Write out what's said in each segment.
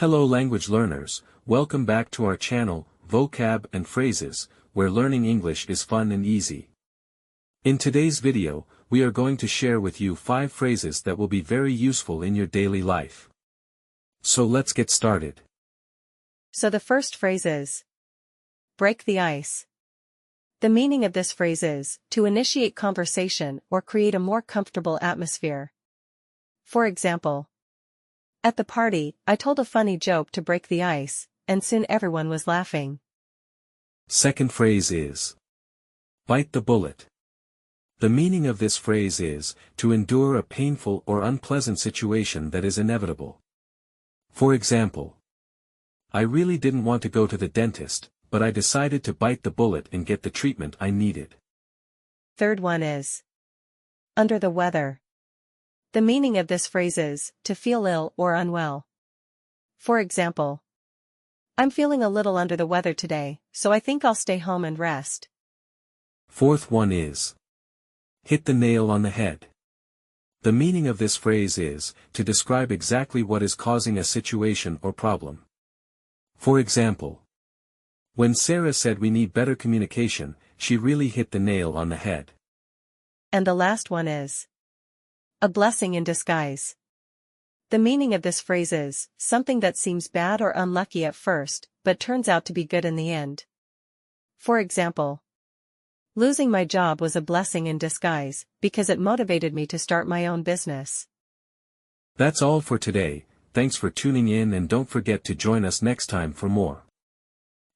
Hello language learners, welcome back to our channel, Vocab and Phrases, where learning English is fun and easy. In today's video, we are going to share with you 5 phrases that will be very useful in your daily life. So let's get started. So the first phrase is, break the ice. The meaning of this phrase is, to initiate conversation or create a more comfortable atmosphere. For example, at the party, I told a funny joke to break the ice, and soon everyone was laughing. Second phrase is, bite the bullet. The meaning of this phrase is, to endure a painful or unpleasant situation that is inevitable. For example, I really didn't want to go to the dentist, but I decided to bite the bullet and get the treatment I needed. Third one is, under the weather. The meaning of this phrase is, to feel ill or unwell. For example, I'm feeling a little under the weather today, so I think I'll stay home and rest. Fourth one is, hit the nail on the head. The meaning of this phrase is, to describe exactly what is causing a situation or problem. For example, when Sarah said we need better communication, she really hit the nail on the head. And the last one is, a blessing in disguise. The meaning of this phrase is, something that seems bad or unlucky at first, but turns out to be good in the end. For example, losing my job was a blessing in disguise, because it motivated me to start my own business. That's all for today. Thanks for tuning in and don't forget to join us next time for more.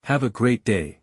Have a great day.